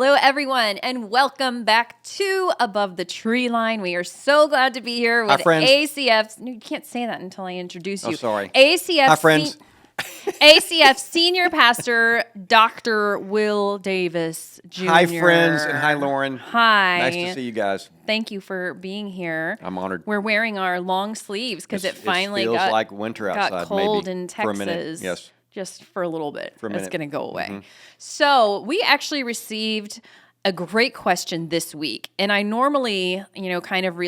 Hello, everyone, and welcome back to Above the Tree Line. We are so glad to be here with ACF. No, you can't say that until I introduce you. Oh, sorry. ACF. Hi, friends. ACF Senior Pastor Dr. Will Davis Jr. Hi, friends, and hi, Lauren. Hi. Nice to see you guys. Thank you for being here. I'm honored. We're wearing our long sleeves because it finally feels like winter outside, got cold maybe, in Texas. for a minute. Yes. Just for a little bit. For a minute. It's going to go away. Mm-hmm. So we actually received a great question this week. And I normally, kind of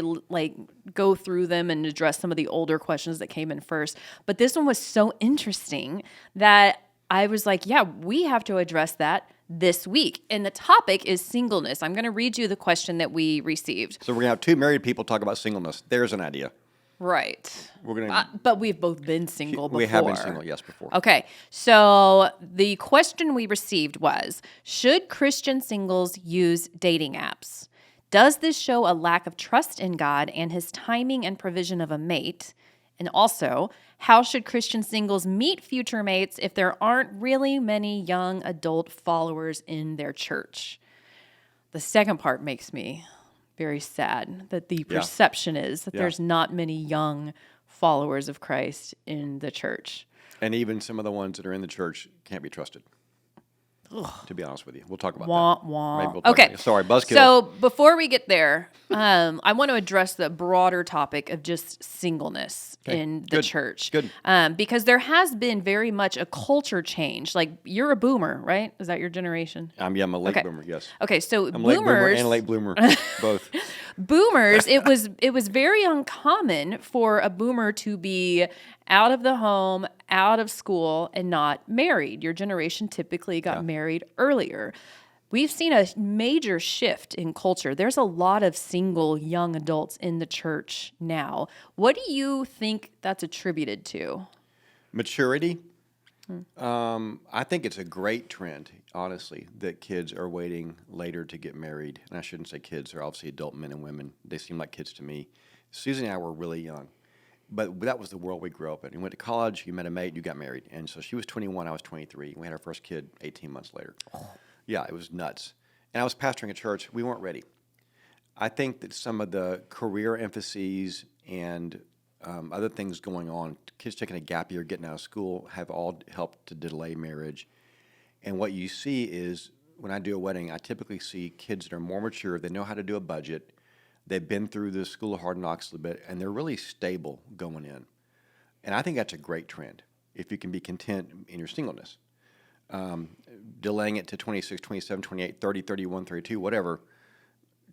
go through them and address some of the older questions that came in first. But this one was so interesting that I was like, yeah, we have to address that this week. And the topic is singleness. I'm going to read you the question that we received. So we're going to have two married people talk about singleness. There's an idea. Right. We're gonna. But we've both been single before. We have been single, yes, before. Okay. So the question we received was, should Christian singles use dating apps? Does this show a lack of trust in God and his timing and provision of a mate? And also, how should Christian singles meet future mates if there aren't really many young adult followers in their church? The second part makes me very sad that the perception is that there's not many young followers of Christ in the church. And even some of the ones that are in the church can't be trusted. Ugh. To be honest with you. We'll talk about that. Maybe we'll talk about Sorry, buzzkill. So before we get there, I want to address the broader topic of just singleness in the church. Good. Because there has been very much a culture change. Like, you're a boomer, right? Is that your generation? I'm a late boomer, yes. Okay, so I'm boomers... late boomer and late bloomer, both. Boomers, it was very uncommon for a boomer to be out of the home, out of school, and not married. Your generation typically got married earlier. We've seen a major shift in culture. There's a lot of single young adults in the church now. What do you think that's attributed to? Maturity. I think it's a great trend, honestly, that kids are waiting later to get married. And I shouldn't say kids. They're obviously adult men and women. They seem like kids to me. Susie and I were really young. But that was the world we grew up in. You went to college, you met a mate, you got married. And so she was 21, I was 23. And we had our first kid 18 months later. Yeah, it was nuts. And I was pastoring a church. We weren't ready. I think that some of the career emphases and other things going on, kids taking a gap year, getting out of school, have all helped to delay marriage. And what you see is, when I do a wedding, I typically see kids that are more mature. They know how to do a budget. They've been through the school of hard knocks a little bit, and they're really stable going in. And I think that's a great trend, if you can be content in your singleness. Delaying it to 26, 27, 28, 30, 31, 32, whatever,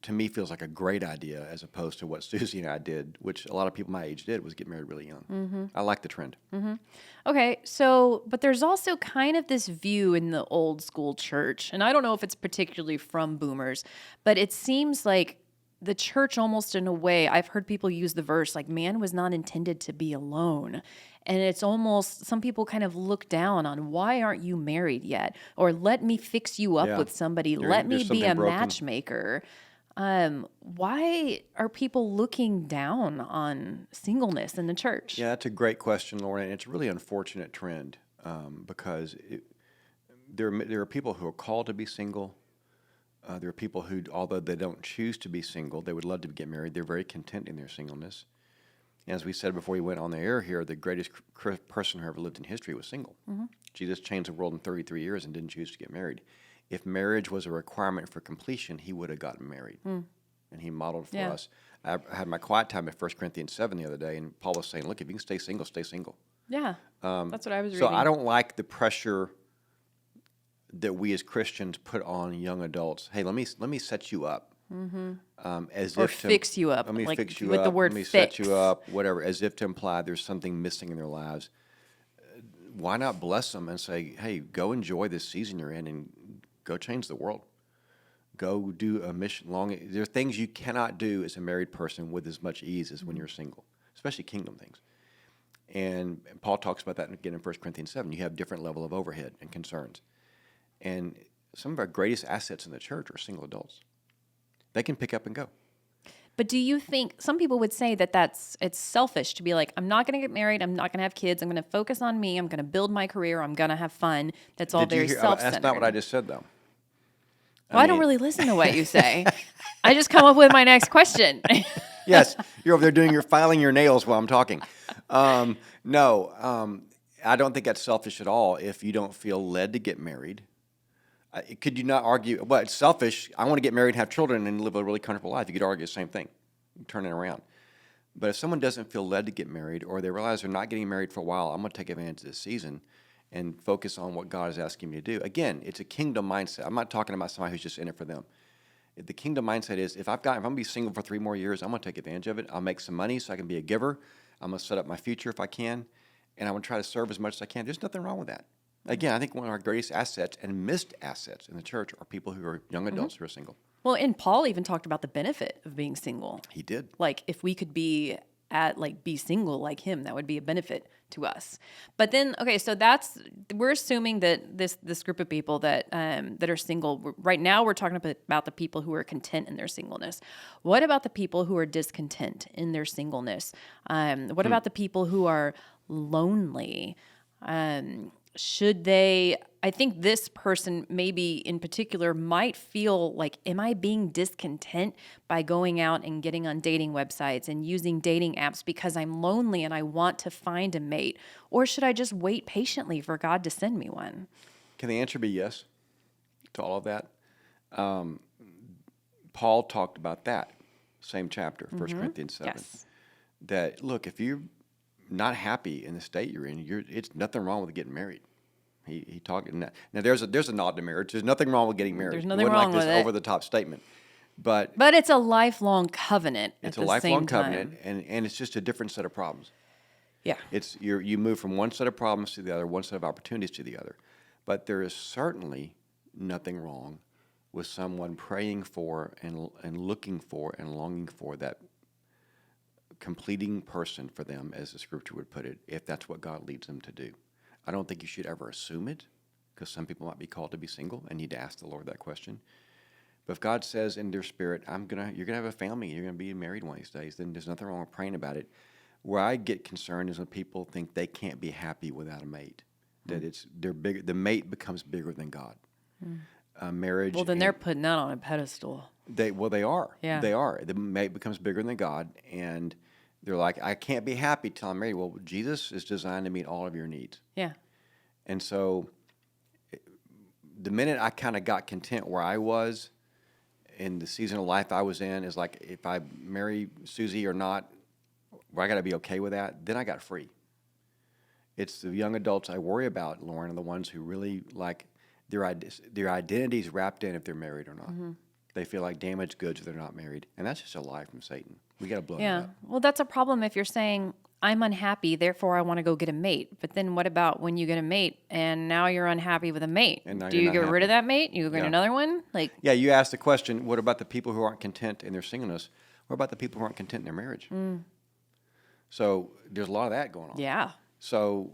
to me feels like a great idea, as opposed to what Susie and I did, which a lot of people my age did, was get married really young. Mm-hmm. I like the trend. Mm-hmm. Okay, so, but there's also kind of this view in the old school church, and I don't know if it's particularly from boomers, but it seems like the church, almost in a way, I've heard people use the verse, like, man was not intended to be alone. And it's almost, some people kind of look down on, why aren't you married yet? Or let me fix you up with somebody. Let me be a matchmaker. Why are people looking down on singleness in the church? Yeah, that's a great question, Lauren. And it's a really unfortunate trend because there are people who are called to be single. There are people who, although they don't choose to be single, they would love to get married. They're very content in their singleness. And as we said before we went on the air here, the greatest person who ever lived in history was single. Mm-hmm. Jesus changed the world in 33 years and didn't choose to get married. If marriage was a requirement for completion, he would have gotten married. And he modeled for us. I had my quiet time at 1 Corinthians 7 the other day, and Paul was saying, look, if you can stay single, stay single. Yeah, that's what I was reading. So I don't like the pressure that we as Christians put on young adults. Hey, let me set you up. Mm-hmm. Or fix you up. Let me fix you with up. The word let me fix. set you up, whatever, as if to imply there's something missing in their lives. Why not bless them and say, hey, go enjoy this season you're in and go change the world. Go do a mission there are things you cannot do as a married person with as much ease as when you're single, especially kingdom things. And Paul talks about that again in 1 Corinthians 7. You have different level of overhead and concerns. And some of our greatest assets in the church are single adults. They can pick up and go. But do you think, some people would say that it's selfish to be like, I'm not going to get married, I'm not going to have kids, I'm going to focus on me, I'm going to build my career, I'm going to have fun. That's all very self-centered. That's not what I just said, though. Well, I don't really listen to what you say. I just come up with my next question. Yes, you're over there filing your nails while I'm talking. No, I don't think that's selfish at all if you don't feel led to get married. Could you not argue, well, it's selfish, I want to get married and have children and live a really comfortable life. You could argue the same thing, turn it around. But if someone doesn't feel led to get married, or they realize they're not getting married for a while, I'm going to take advantage of this season and focus on what God is asking me to do. Again, it's a kingdom mindset. I'm not talking about somebody who's just in it for them. The kingdom mindset is, if I'm going to be single for 3 more years, I'm going to take advantage of it. I'll make some money so I can be a giver. I'm going to set up my future if I can, and I'm going to try to serve as much as I can. There's nothing wrong with that. Again, I think one of our greatest assets and missed assets in the church are people who are young adults who are single. Well, and Paul even talked about the benefit of being single. He did. Like, if we could be single like him, that would be a benefit to us. But then, okay, so we're assuming that this group of people that are single right now, we're talking about the people who are content in their singleness. What about the people who are discontent in their singleness? What about the people who are lonely? I think this person maybe in particular might feel like, am I being discontent by going out and getting on dating websites and using dating apps because I'm lonely and I want to find a mate? Or should I just wait patiently for God to send me one? Can the answer be yes to all of that? Paul talked about that, same chapter, 1 Corinthians 7. Yes. That, look, if you're not happy in the state you're in, it's nothing wrong with getting married. He talked. Now there's a nod to marriage. There's nothing wrong with getting married. There's nothing wrong with it. Over the top statement, but it's a lifelong covenant. It's a lifelong covenant, and it's just a different set of problems. Yeah, it's you move from one set of problems to the other, one set of opportunities to the other. But there is certainly nothing wrong with someone praying for and looking for and longing for that completing person for them, as the scripture would put it, if that's what God leads them to do. I don't think you should ever assume it, because some people might be called to be single and need to ask the Lord that question. But if God says in their spirit, you're gonna have a family, you're gonna be married one of these days, then there's nothing wrong with praying about it. Where I get concerned is when people think they can't be happy without a mate, that the mate becomes bigger than God. Marriage. Well, then they're putting that on a pedestal. They are. Yeah. They are. The mate becomes bigger than God, and they're like, I can't be happy till I'm married. Well, Jesus is designed to meet all of your needs. Yeah. And so the minute I kind of got content where I was in the season of life I was in, is like, if I marry Susie or not, where I got to be okay with that, then I got free. It's the young adults I worry about, Lauren, are the ones who really like their identity's wrapped in if they're married or not. Mm-hmm. They feel like damaged goods if they're not married. And that's just a lie from Satan. We got to blow it up. Well, that's a problem if you're saying, I'm unhappy, therefore I want to go get a mate. But then what about when you get a mate and now you're unhappy with a mate? Do you get rid of that mate? You go get another one? Yeah, you asked the question, what about the people who aren't content in their singleness? What about the people who aren't content in their marriage? So there's a lot of that going on. Yeah. So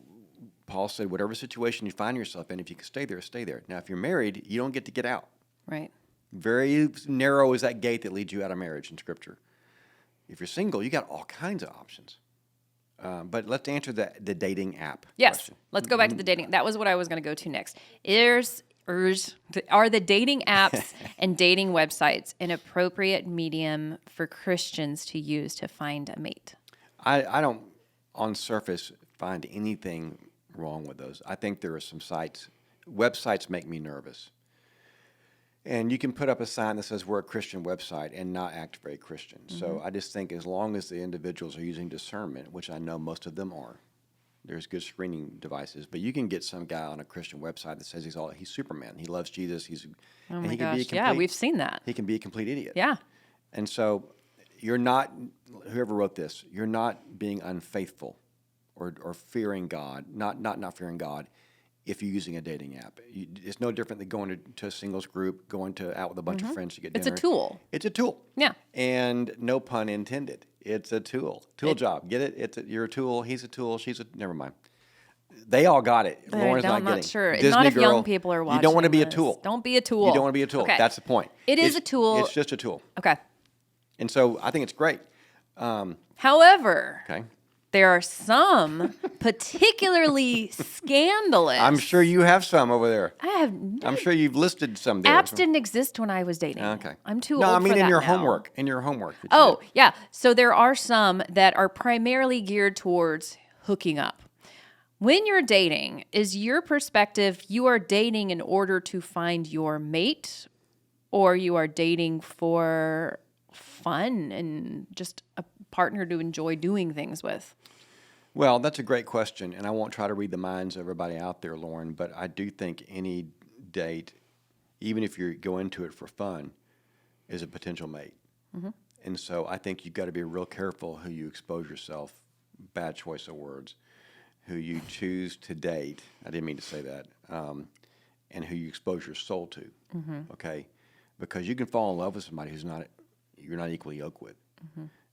Paul said, whatever situation you find yourself in, if you can stay there, stay there. Now, if you're married, you don't get to get out. Right. Very narrow is that gate that leads you out of marriage in Scripture. If you're single, you got all kinds of options. But let's answer the dating app question. Let's go back to the dating. That was what I was going to go to next. Are the dating apps and dating websites an appropriate medium for Christians to use to find a mate? I don't, on surface, find anything wrong with those. I think there are some websites make me nervous. And you can put up a sign that says we're a Christian website and not act very Christian. Mm-hmm. So I just think as long as the individuals are using discernment, which I know most of them are, there's good screening devices. But you can get some guy on a Christian website that says he's Superman. He loves Jesus. Oh my gosh, yeah, we've seen that. He can be a complete idiot. Yeah. And so you're not, whoever wrote this, you're not being unfaithful or fearing God, not fearing God, if you're using a dating app. It's no different than going to a singles group, going out with a bunch of friends to get dinner. It's a tool. It's a tool. Yeah. And no pun intended. It's a tool. Job. Get it? You're a tool. He's a tool. Never mind. They all got it. Lauren's I'm not not sure. Disney not if girl, young people are watching. You don't want to be this. a tool. Don't be a tool. You don't want to be a tool. Okay. That's the point. It's a tool. It's just a tool. Okay. And so I think it's great. However, okay. There are some particularly scandalous. I'm sure you have some over there. I have. I'm sure you've listed some there. Apps didn't exist when I was dating. Okay. I'm too No, old I mean for in that your now. homework. In your homework. that you Oh, did. yeah. So there are some that are primarily geared towards hooking up. When you're dating, is your perspective you are dating in order to find your mate, or you are dating for fun and just a partner to enjoy doing things with? Well, that's a great question, and I won't try to read the minds of everybody out there, Lauren, but I do think any date, even if you go into it for fun, is a potential mate. And so I think you've got to be real careful who you expose yourself, bad choice of words, who you choose to date. I didn't mean to say that. And who you expose your soul to, okay? Because you can fall in love with somebody you're not equally yoked with.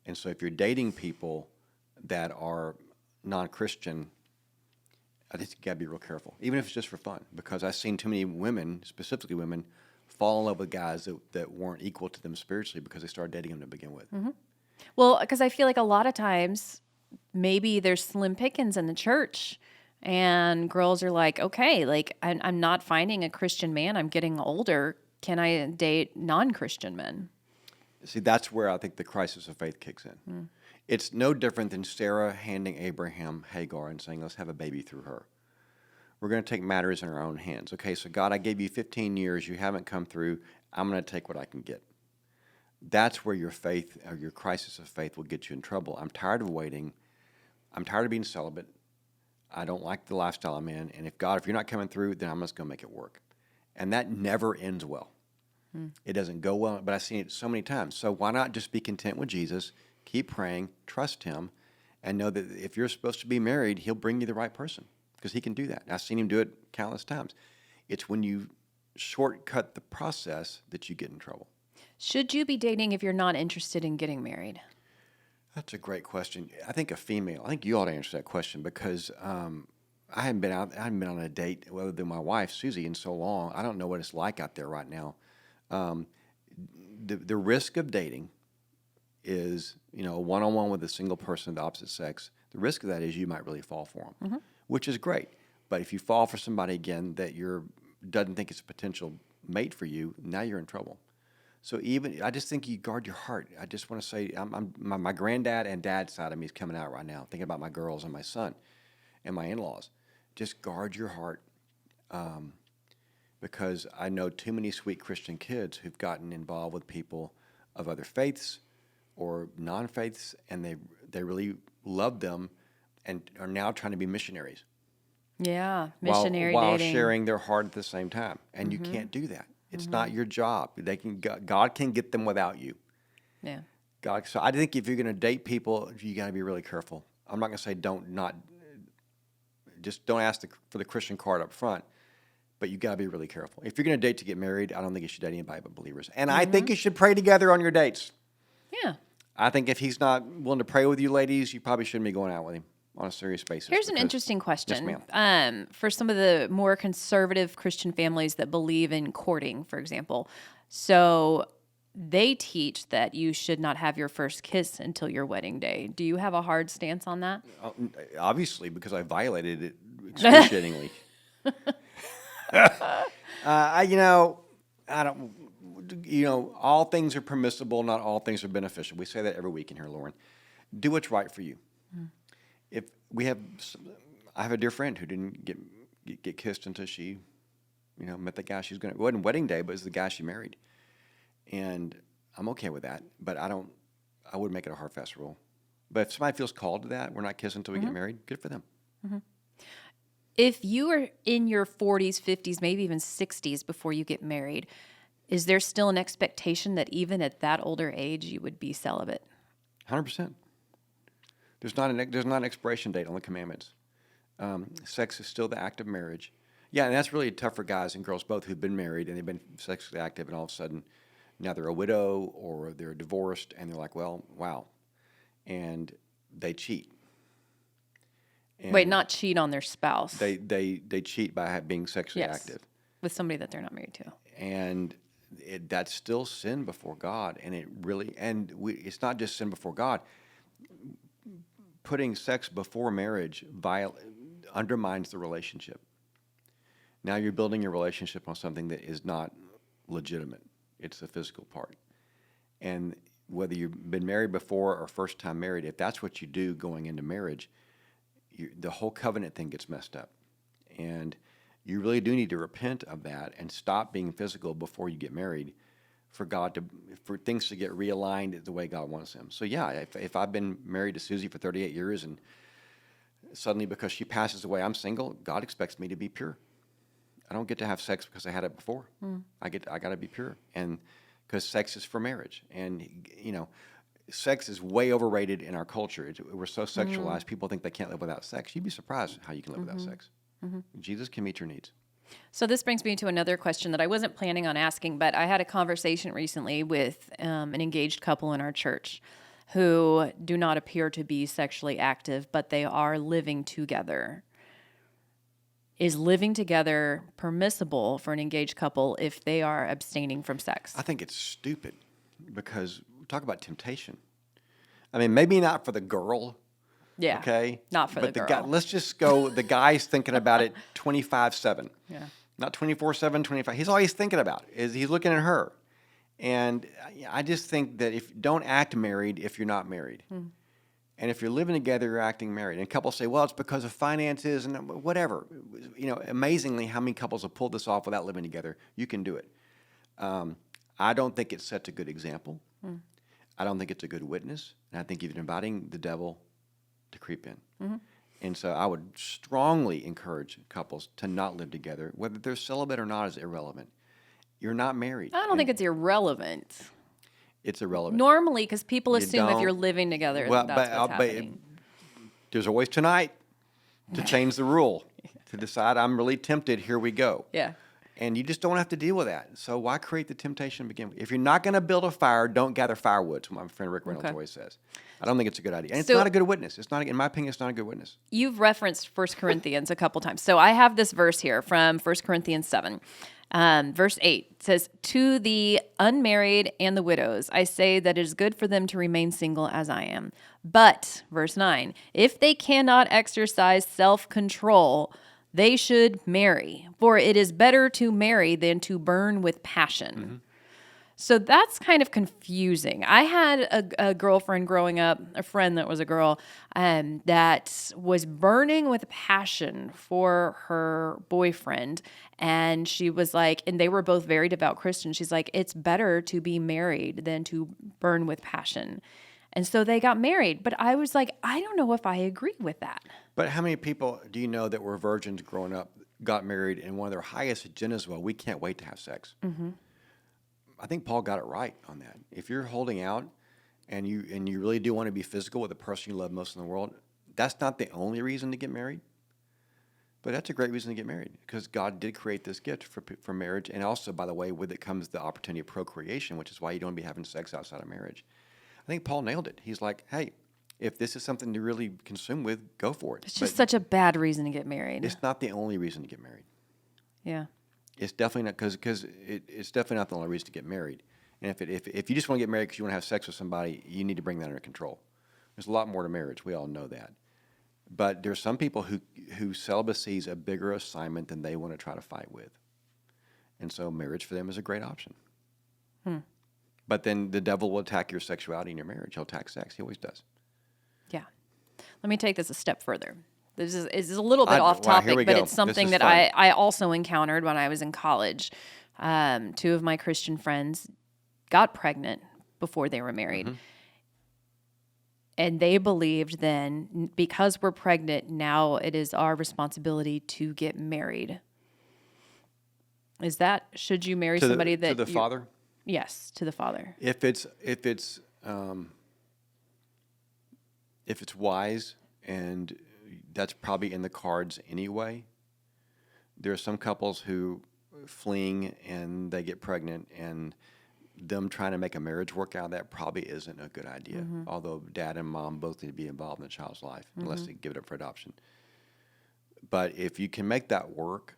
And so if you're dating people that are non-Christian, I think you got to be real careful, even if it's just for fun, because I've seen too many women, specifically women, fall in love with guys that weren't equal to them spiritually because they started dating them to begin with. Well, because I feel like a lot of times maybe there's slim pickings in the church and girls are like, okay, like I'm not finding a Christian man. I'm getting older. Can I date non-Christian men? See, that's where I think the crisis of faith kicks in. It's no different than Sarah handing Abraham Hagar and saying, let's have a baby through her. We're going to take matters in our own hands. Okay, so God, I gave you 15 years. You haven't come through. I'm going to take what I can get. That's where your faith or your crisis of faith will get you in trouble. I'm tired of waiting. I'm tired of being celibate. I don't like the lifestyle I'm in. And if you're not coming through, then I'm just going to make it work. And that never ends well. It doesn't go well, but I've seen it so many times. So why not just be content with Jesus, keep praying, trust him, and know that if you're supposed to be married, he'll bring you the right person because he can do that. I've seen him do it countless times. It's when you shortcut the process that you get in trouble. Should you be dating if you're not interested in getting married? That's a great question. I think you ought to answer that question because I haven't been on a date other than my wife, Susie, in so long. I don't know what it's like out there right now. The risk of dating is, a one-on-one with a single person of the opposite sex. The risk of that is you might really fall for them, which is great. But if you fall for somebody again that doesn't think it's a potential mate for you, now you're in trouble. So I just think you guard your heart. I just want to say, my granddad and dad's side of me is coming out right now, thinking about my girls and my son and my in-laws. Just guard your heart. Because I know too many sweet Christian kids who've gotten involved with people of other faiths or non-faiths, and they really love them and are now trying to be missionaries. Yeah, missionary while dating. sharing their heart at the same time. And you can't do that. It's not your job. God can get them without you. Yeah. So I think if you're going to date people, you got to be really careful. I'm not going to say don't ask for the Christian card up front. But you got to be really careful. If you're going to date to get married, I don't think you should date anybody but believers. And I think you should pray together on your dates. Yeah. I think if he's not willing to pray with you ladies, you probably shouldn't be going out with him on a serious basis. Here's an interesting question. Yes, ma'am. For some of the more conservative Christian families that believe in courting, for example. So they teach that you should not have your first kiss until your wedding day. Do you have a hard stance on that? Obviously, because I violated it excruciatingly. I don't. All things are permissible. Not all things are beneficial. We say that every week in here, Lauren. Do what's right for you. I have a dear friend who didn't get kissed until she, met the guy she's going to. It wasn't wedding day, but it was the guy she married, and I'm okay with that. But I wouldn't make it a hard fast rule. But if somebody feels called to that, we're not kissing until we get married. Good for them. If you are in your 40s, 50s, maybe even 60s before you get married, is there still an expectation that even at that older age you would be celibate? 100%. There's not an expiration date on the commandments. Sex is still the act of marriage. Yeah, and that's really tough for guys and girls both who've been married and they've been sexually active, and all of a sudden now they're a widow or they're divorced, and they're like, well, wow, and they cheat. And Wait, not cheat on their spouse. They cheat by being sexually active with somebody that they're not married to. And that's still sin before God, and it's not just sin before God. putting sex before marriage undermines the relationship. Now you're building your relationship on something that is not legitimate. It's the physical part. And whether you've been married before or first time married, if that's what you do going into marriage, the whole covenant thing gets messed up. And you really do need to repent of that and stop being physical before you get married for things to get realigned the way God wants them. So yeah, if I've been married to Susie for 38 years and suddenly because she passes away, I'm single, God expects me to be pure. I don't get to have sex because I had it before. I got to be pure. And because sex is for marriage. And, sex is way overrated in our culture. We're so sexualized, people think they can't live without sex. You'd be surprised how you can live without sex. Jesus can meet your needs. So this brings me to another question that I wasn't planning on asking, but I had a conversation recently with an engaged couple in our church who do not appear to be sexually active, but they are living together. Is living together permissible for an engaged couple if they are abstaining from sex? I think it's stupid because talk about temptation. I mean, maybe not for the girl. Yeah. Okay. Not for but the girl. Guy, let's just go. The guy's thinking about it 24/7. Yeah. Not 24/7, 25. He's always thinking about it. He's looking at her. And I just think that don't act married if you're not married. And if you're living together, you're acting married. And couples say, well, it's because of finances and whatever. Amazingly, how many couples have pulled this off without living together? You can do it. I don't think it sets a good example. I don't think it's a good witness. And I think you're inviting the devil to creep in. And so I would strongly encourage couples to not live together. Whether they're celibate or not is irrelevant. You're not married. I don't think it's irrelevant. It's irrelevant. Normally, because people assume if you're living together, that's what's happening. There's always tonight to change the rule, to decide I'm really tempted, here we go. Yeah. And you just don't have to deal with that. So why create the temptation to begin with? If you're not going to build a fire, don't gather firewood, my friend Rick Reynolds always says. I don't think it's a good idea. And it's not a good witness. In my opinion, it's not a good witness. You've referenced 1 Corinthians a couple times. So I have this verse here from 1 Corinthians 7. Verse 8 says, to the unmarried and the widows, I say that it is good for them to remain single as I am. But, verse 9, if they cannot exercise self-control, they should marry, for it is better to marry than to burn with passion. So that's kind of confusing. I had a girlfriend growing up, a friend that was a girl, that was burning with passion for her boyfriend. And she was like, and they were both very devout Christians. She's like, it's better to be married than to burn with passion. And so they got married. But I was like, I don't know if I agree with that. But how many people do you know that were virgins growing up, got married, and one of their highest agendas was, we can't wait to have sex? I think Paul got it right on that. If you're holding out and you really do want to be physical with the person you love most in the world, that's not the only reason to get married. But that's a great reason to get married because God did create this gift for marriage. And also, by the way, with it comes the opportunity of procreation, which is why you don't be having sex outside of marriage. I think Paul nailed it. He's like, hey, if this is something to really consume with, go for it. It's just such a bad reason to get married. It's not the only reason to get married. Yeah. It's definitely not because it's definitely not the only reason to get married. And if you just want to get married because you want to have sex with somebody, you need to bring that under control. There's a lot more to marriage. We all know that. But there's some people who celibacy is a bigger assignment than they want to try to fight with. And so marriage for them is a great option. But then the devil will attack your sexuality in your marriage. He'll attack sex. He always does. Yeah. Let me take this a step further. This is a little bit off topic, but it's something that I also encountered when I was in college. Two of my Christian friends got pregnant before they were married. And they believed then, because we're pregnant, now it is our responsibility to get married. Should you marry somebody that... To the father? Yes, to the father. If it's wise, and that's probably in the cards anyway. There are some couples who fling and they get pregnant, and them trying to make a marriage work out of that probably isn't a good idea. Although dad and mom both need to be involved in the child's life, unless they give it up for adoption. But if you can make that work,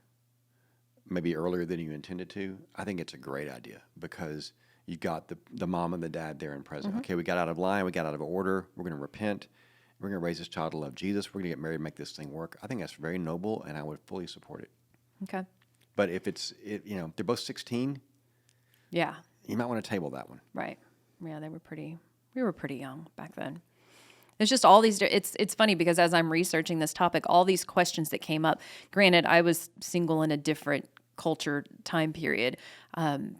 maybe earlier than you intended to, I think it's a great idea because you got the mom and the dad there and present. Okay, we got out of line, we got out of order, we're going to repent, We're going to raise this child to love Jesus. We're going to get married and make this thing work. I think that's very noble, and I would fully support it. Okay. But if they're both 16, Yeah. you might want to table that one. Right. Yeah, we were pretty young back then. It's just all these, it's funny because as I'm researching this topic, all these questions that came up, granted, I was single in a different culture time period,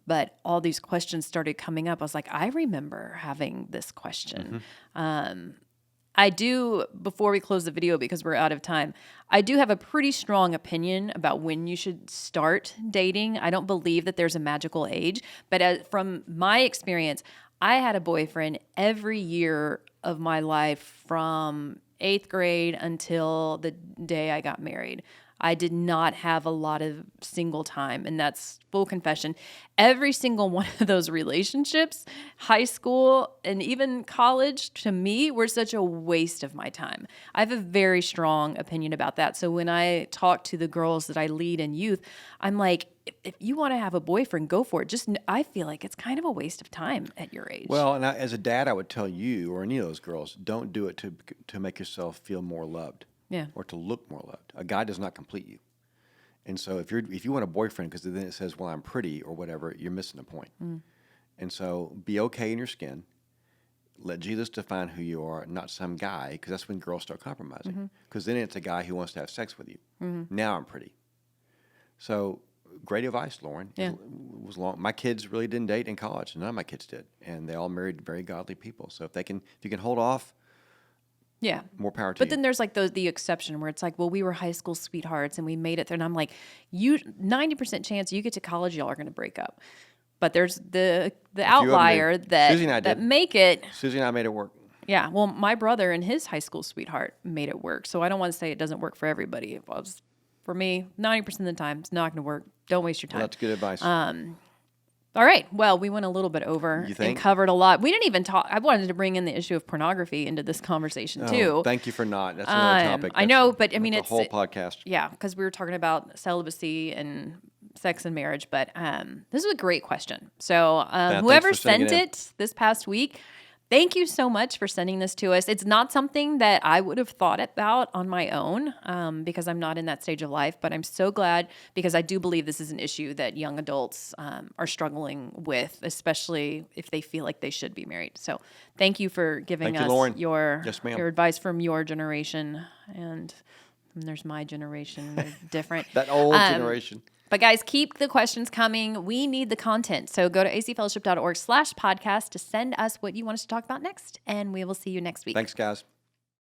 but all these questions started coming up. I was like, I remember having this question. I do, before we close the video, because we're out of time, I do have a pretty strong opinion about when you should start dating. I don't believe that there's a magical age, but from my experience, I had a boyfriend every year of my life from 8th grade until the day I got married. I did not have a lot of single time, and that's full confession. Every single one of those relationships, high school and even college, to me, were such a waste of my time. I have a very strong opinion about that. So when I talk to the girls that I lead in youth, I'm like, if you want to have a boyfriend, go for it. I feel like it's kind of a waste of time at your age. Well, and as a dad, I would tell you or any of those girls, don't do it to make yourself feel more loved. Yeah. Or to look more loved. A guy does not complete you. And so if you want a boyfriend because then it says, well, I'm pretty or whatever, you're missing the point. And so be okay in your skin. Let Jesus define who you are, not some guy, because that's when girls start compromising. Because then it's a guy who wants to have sex with you. Now I'm pretty. So great advice, Lauren. Yeah. It was long. My kids really didn't date in college. None of my kids did. And they all married very godly people. So if you can hold off, yeah, more power to you. But then there's like the exception where it's like, well, we were high school sweethearts and we made it there. And I'm like, 90% chance you get to college, y'all are going to break up. But there's the outlier that make it. Susie and I made it work. Yeah. Well, my brother and his high school sweetheart made it work. So I don't want to say it doesn't work for everybody. For me, 90% of the time, it's not going to work. Don't waste your time. Well, that's good advice. All right. Well, we went a little bit over and covered a lot. We didn't even talk. I wanted to bring in the issue of pornography into this conversation too. Thank you for not. That's another topic. I know, but I mean, it's a whole podcast. Yeah, because we were talking about celibacy and sex and marriage. But this is a great question. So whoever sent it this past week, thank you so much for sending this to us. It's not something that I would have thought about on my own because I'm not in that stage of life, but I'm so glad because I do believe this is an issue that young adults are struggling with, especially if they feel like they should be married. So thank you for giving us your advice from your generation. And there's my generation. They're different. That old generation. But guys, keep the questions coming. We need the content. So go to acfellowship.org/podcast to send us what you want us to talk about next. And we will see you next week. Thanks, guys.